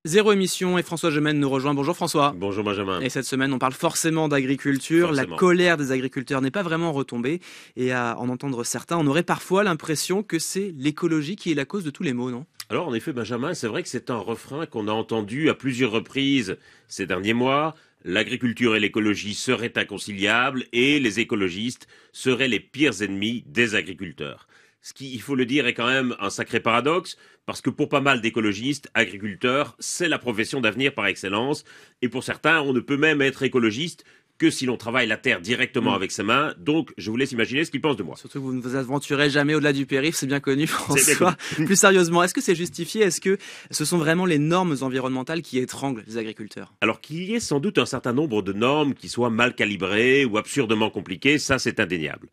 Zéro émission et François Gemène nous rejoint. Bonjour François. Bonjour Benjamin. Et cette semaine, on parle forcément d'agriculture. La colère des agriculteurs n'est pas vraiment retombée. Et à en entendre certains, on aurait parfois l'impression que c'est l'écologie qui est la cause de tous les maux, non ? Alors en effet Benjamin, c'est vrai que c'est un refrain qu'on a entendu à plusieurs reprises ces derniers mois. L'agriculture et l'écologie seraient inconciliables et les écologistes seraient les pires ennemis des agriculteurs. Ce qui, il faut le dire, est quand même un sacré paradoxe, parce que pour pas mal d'écologistes, agriculteurs, c'est la profession d'avenir par excellence, et pour certains, on ne peut même être écologiste que si l'on travaille la terre directement avec ses mains. Donc, je vous laisse imaginer ce qu'ils pensent de moi. Surtout que vous ne vous aventurez jamais au-delà du périph', c'est bien connu, François. Plus sérieusement, est-ce que c'est justifié ? Est-ce que ce sont vraiment les normes environnementales qui étranglent les agriculteurs ? Alors qu'il y ait sans doute un certain nombre de normes qui soient mal calibrées ou absurdement compliquées, ça c'est indéniable.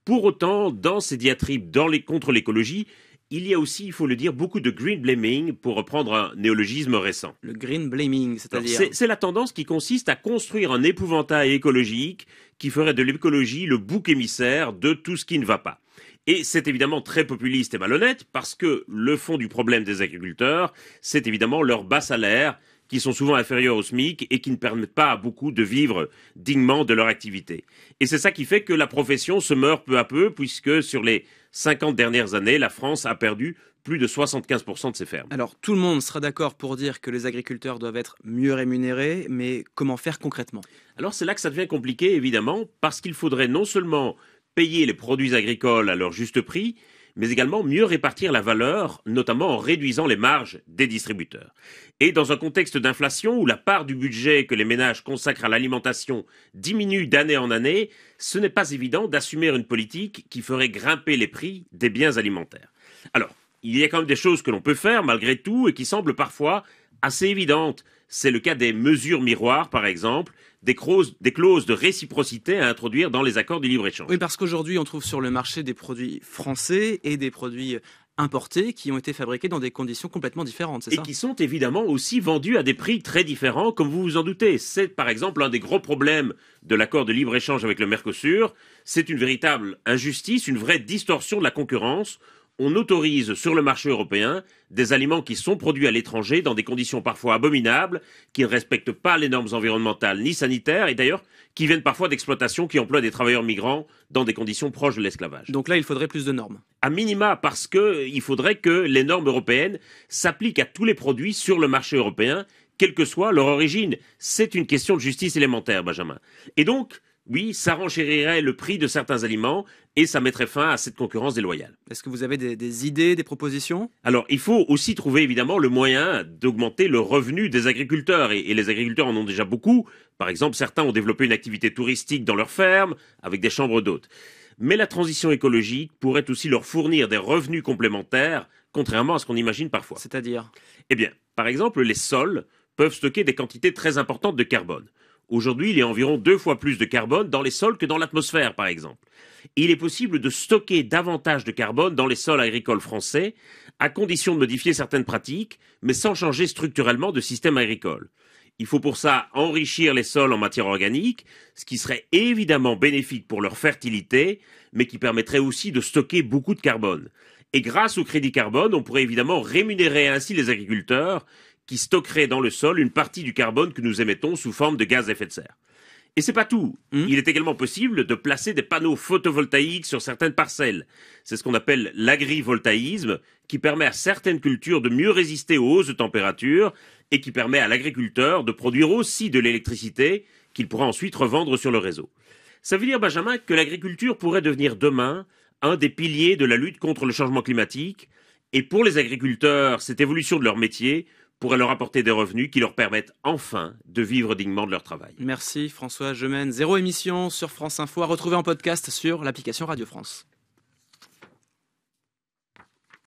Pour autant, dans ces diatribes contre l'écologie, il y a aussi, il faut le dire, beaucoup de green blaming, pour reprendre un néologisme récent. Le green blaming, c'est-à-dire ? C'est la tendance qui consiste à construire un épouvantail écologique qui ferait de l'écologie le bouc émissaire de tout ce qui ne va pas. Et c'est évidemment très populiste et malhonnête, parce que le fond du problème des agriculteurs, c'est évidemment leurs bas salaires, qui sont souvent inférieurs au SMIC et qui ne permettent pas à beaucoup de vivre dignement de leur activité. Et c'est ça qui fait que la profession se meurt peu à peu, puisque sur les 50 dernières années, la France a perdu plus de 75% de ses fermes. Alors, tout le monde sera d'accord pour dire que les agriculteurs doivent être mieux rémunérés, mais comment faire concrètement ? Alors c'est là que ça devient compliqué, évidemment, parce qu'il faudrait non seulement payer les produits agricoles à leur juste prix, mais également mieux répartir la valeur, notamment en réduisant les marges des distributeurs. Et dans un contexte d'inflation où la part du budget que les ménages consacrent à l'alimentation diminue d'année en année, ce n'est pas évident d'assumer une politique qui ferait grimper les prix des biens alimentaires. Alors, il y a quand même des choses que l'on peut faire malgré tout et qui semblent parfois assez évidentes. C'est le cas des mesures miroirs, par exemple, des clauses de réciprocité à introduire dans les accords de libre-échange. Oui, parce qu'aujourd'hui, on trouve sur le marché des produits français et des produits importés qui ont été fabriqués dans des conditions complètement différentes, c'est ça ? Et qui sont évidemment aussi vendus à des prix très différents, comme vous vous en doutez. C'est par exemple un des gros problèmes de l'accord de libre-échange avec le Mercosur. C'est une véritable injustice, une vraie distorsion de la concurrence. On autorise sur le marché européen des aliments qui sont produits à l'étranger dans des conditions parfois abominables, qui ne respectent pas les normes environnementales ni sanitaires, et d'ailleurs qui viennent parfois d'exploitations qui emploient des travailleurs migrants dans des conditions proches de l'esclavage. Donc là, il faudrait plus de normes. À minima, parce qu'il faudrait que les normes européennes s'appliquent à tous les produits sur le marché européen, quelle que soit leur origine. C'est une question de justice élémentaire, Benjamin. Et donc, oui, ça renchérirait le prix de certains aliments et ça mettrait fin à cette concurrence déloyale. Est-ce que vous avez des idées, des propositions ? Alors, il faut aussi trouver évidemment le moyen d'augmenter le revenu des agriculteurs. Et les agriculteurs en ont déjà beaucoup. Par exemple, certains ont développé une activité touristique dans leurs fermes avec des chambres d'hôtes. Mais la transition écologique pourrait aussi leur fournir des revenus complémentaires, contrairement à ce qu'on imagine parfois. C'est-à-dire ? Eh bien, par exemple, les sols peuvent stocker des quantités très importantes de carbone. Aujourd'hui, il y a environ 2 fois plus de carbone dans les sols que dans l'atmosphère, par exemple. Et il est possible de stocker davantage de carbone dans les sols agricoles français, à condition de modifier certaines pratiques, mais sans changer structurellement de système agricole. Il faut pour ça enrichir les sols en matière organique, ce qui serait évidemment bénéfique pour leur fertilité, mais qui permettrait aussi de stocker beaucoup de carbone. Et grâce au crédit carbone, on pourrait évidemment rémunérer ainsi les agriculteurs, qui stockerait dans le sol une partie du carbone que nous émettons sous forme de gaz à effet de serre. Et c'est pas tout. Il est également possible de placer des panneaux photovoltaïques sur certaines parcelles. C'est ce qu'on appelle l'agrivoltaïsme, qui permet à certaines cultures de mieux résister aux hausses de température et qui permet à l'agriculteur de produire aussi de l'électricité qu'il pourra ensuite revendre sur le réseau. Ça veut dire, Benjamin, que l'agriculture pourrait devenir demain un des piliers de la lutte contre le changement climatique. Et pour les agriculteurs, cette évolution de leur métier pourrait leur apporter des revenus qui leur permettent enfin de vivre dignement de leur travail. Merci François Gemène. Zéro émission sur France Info, à retrouver en podcast sur l'application Radio France.